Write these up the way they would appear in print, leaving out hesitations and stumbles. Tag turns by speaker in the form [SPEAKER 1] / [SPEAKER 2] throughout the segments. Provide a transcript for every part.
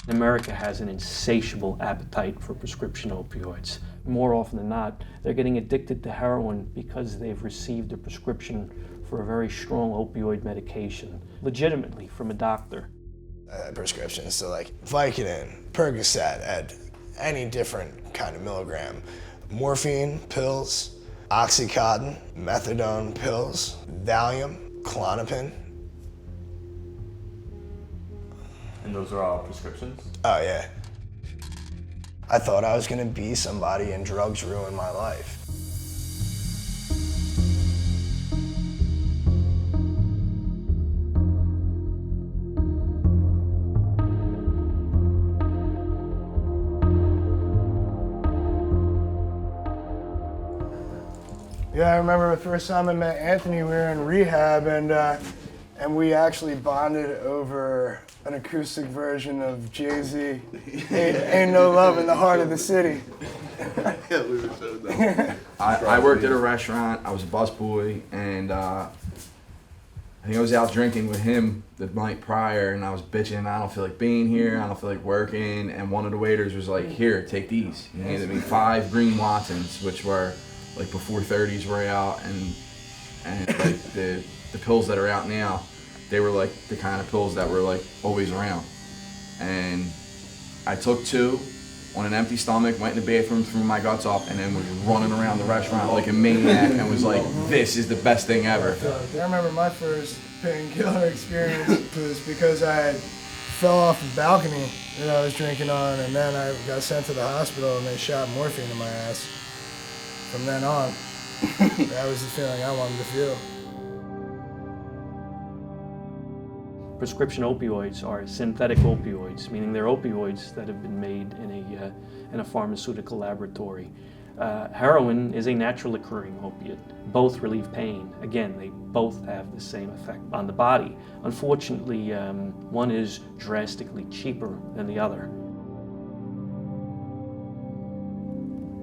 [SPEAKER 1] America has an insatiable appetite for prescription opioids. More often than not, they're getting addicted to heroin because they've received a prescription for a very strong opioid medication, legitimately from a doctor.
[SPEAKER 2] Prescriptions, so like Vicodin, Percocet at any different kind of milligram, morphine pills, Oxycontin, methadone pills, Valium, Klonopin.
[SPEAKER 3] And those are all prescriptions?
[SPEAKER 2] Oh yeah. I thought I was gonna be somebody and drugs ruined my life. Yeah, I remember the first time I met Anthony, we were in rehab and we actually bonded over an acoustic version of Jay-Z, Ain't No Love in the Heart of the City.
[SPEAKER 4] I worked at a restaurant, I was a busboy, and I think I was out drinking with him the night prior, and I was bitching, I don't feel like being here, I don't feel like working, and one of the waiters was like, here, take these. He handed me 5 green Watsons, which were like before 30s were out, and like the pills that are out now, they were like the kind of pills that were like always around. And I took 2 on an empty stomach, went in the bathroom, threw my guts up, and then was running around the restaurant like a maniac and was like, this is the best thing ever.
[SPEAKER 2] I remember my first painkiller experience was because I fell off the balcony that I was drinking on, and then I got sent to the hospital and they shot morphine in my ass. From then on, that was the feeling I wanted to feel.
[SPEAKER 1] Prescription opioids are synthetic opioids, meaning they're opioids that have been made in a pharmaceutical laboratory. Heroin is a natural occurring opiate. Both relieve pain. Again, they both have the same effect on the body. Unfortunately, one is drastically cheaper than the other.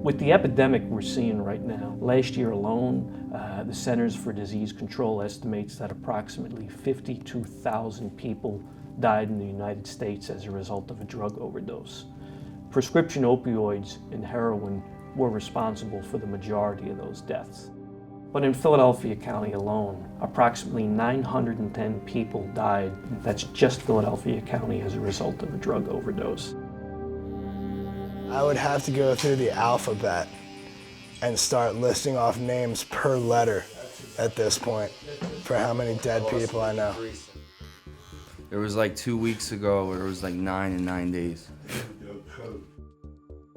[SPEAKER 1] With the epidemic we're seeing right now, last year alone, the Centers for Disease Control estimates that approximately 52,000 people died in the United States as a result of a drug overdose. Prescription opioids and heroin were responsible for the majority of those deaths. But in Philadelphia County alone, approximately 910 people died. That's just Philadelphia County as a result of a drug overdose.
[SPEAKER 2] I would have to go through the alphabet and start listing off names per letter at this point for how many dead people I know.
[SPEAKER 5] There was like 2 weeks ago where it was like 9 in 9 days.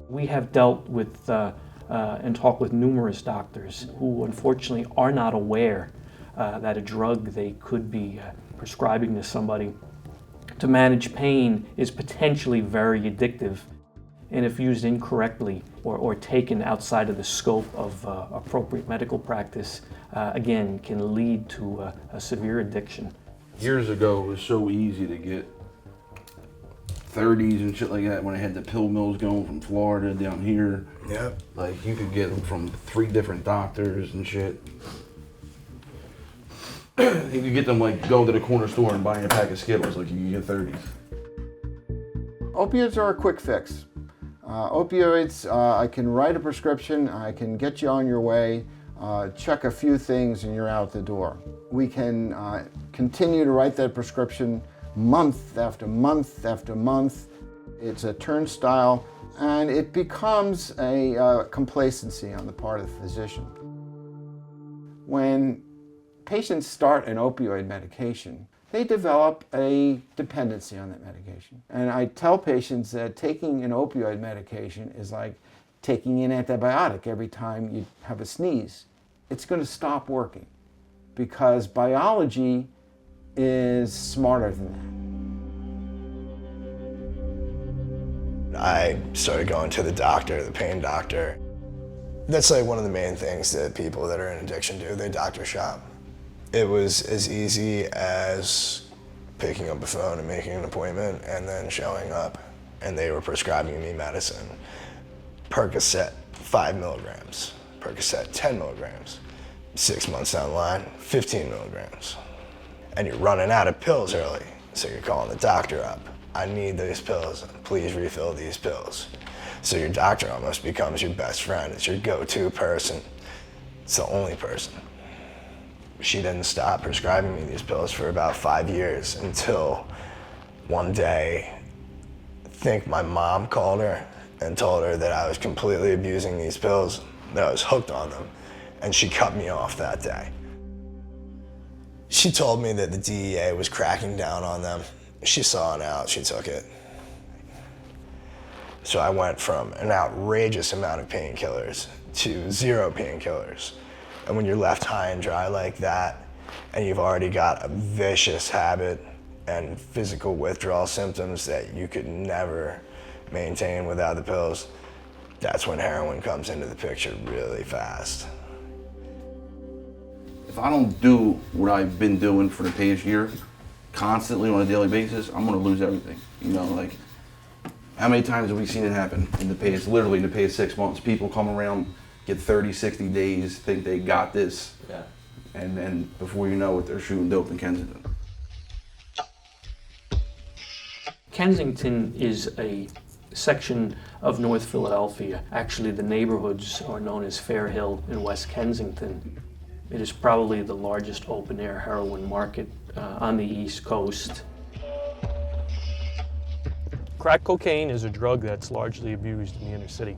[SPEAKER 1] We have dealt with and talked with numerous doctors who unfortunately are not aware that a drug they could be prescribing to somebody to manage pain is potentially very addictive. And if used incorrectly or taken outside of the scope of appropriate medical practice, again, can lead to a severe addiction.
[SPEAKER 6] Years ago, it was so easy to get 30s and shit like that when I had the pill mills going from Florida down here.
[SPEAKER 2] Yep.
[SPEAKER 6] Like, you could get them from 3 different doctors and shit. You could get them, like, going to the corner store and buying a pack of Skittles, like you could get 30s.
[SPEAKER 7] Opiates are a quick fix. Opioids, I can write a prescription, I can get you on your way, check a few things and you're out the door. We can continue to write that prescription month after month after month. It's a turnstile and it becomes a complacency on the part of the physician. When patients start an opioid medication, they develop a dependency on that medication. And I tell patients that taking an opioid medication is like taking an antibiotic every time you have a sneeze. It's going to stop working because biology is smarter than
[SPEAKER 2] that. I started going to the doctor, the pain doctor. That's like one of the main things that people that are in addiction do, they doctor shop. It was as easy as picking up a phone and making an appointment and then showing up. And they were prescribing me medicine. Percocet, 5 milligrams. Percocet, 10 milligrams. 6 months down the line, 15 milligrams. And you're running out of pills early, so you're calling the doctor up. I need these pills, please refill these pills. So your doctor almost becomes your best friend. It's your go-to person. It's the only person. She didn't stop prescribing me these pills for about 5 years until one day, I think my mom called her and told her that I was completely abusing these pills, that I was hooked on them, and she cut me off that day. She told me that the DEA was cracking down on them. She saw it out, she took it. So I went from an outrageous amount of painkillers to 0 painkillers. And when you're left high and dry like that, and you've already got a vicious habit and physical withdrawal symptoms that you could never maintain without the pills, that's when heroin comes into the picture really fast.
[SPEAKER 6] If I don't do what I've been doing for the past year, constantly on a daily basis, I'm gonna lose everything. You know, like, how many times have we seen it happen in the past, literally in the past 6 months? People come around, get 30, 60 days, think they got this,
[SPEAKER 3] Yeah.
[SPEAKER 6] and then before you know it, they're shooting dope in Kensington.
[SPEAKER 1] Kensington is a section of North Philadelphia. Actually, the neighborhoods are known as Fair Hill and West Kensington. It is probably the largest open-air heroin market on the East Coast. Crack cocaine is a drug that's largely abused in the inner city.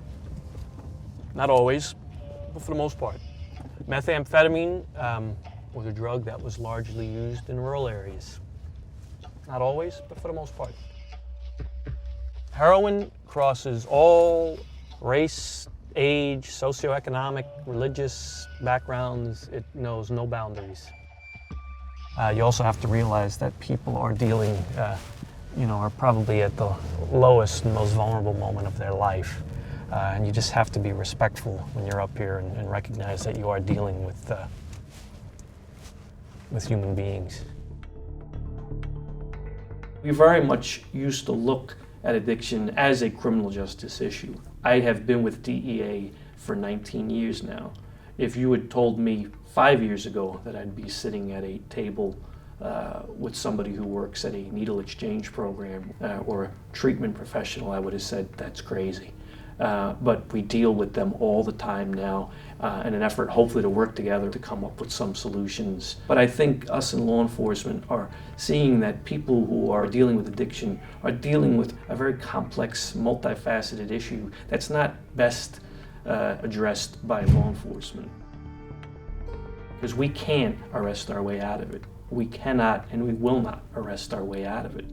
[SPEAKER 1] Not always, but for the most part. Methamphetamine was a drug that was largely used in rural areas. Not always, but for the most part. Heroin crosses all race, age, socioeconomic, religious backgrounds. It knows no boundaries. You also have to realize that people are dealing, are probably at the lowest and most vulnerable moment of their life. And you just have to be respectful when you're up here and recognize that you are dealing with human beings. We very much used to look at addiction as a criminal justice issue. I have been with DEA for 19 years now. If you had told me 5 years ago that I'd be sitting at a table with somebody who works at a needle exchange program or a treatment professional, I would have said that's crazy. But we deal with them all the time now in an effort hopefully to work together to come up with some solutions. But I think us in law enforcement are seeing that people who are dealing with addiction are dealing with a very complex, multifaceted issue that's not best addressed by law enforcement. Because we can't arrest our way out of it. We cannot and we will not arrest our way out of it.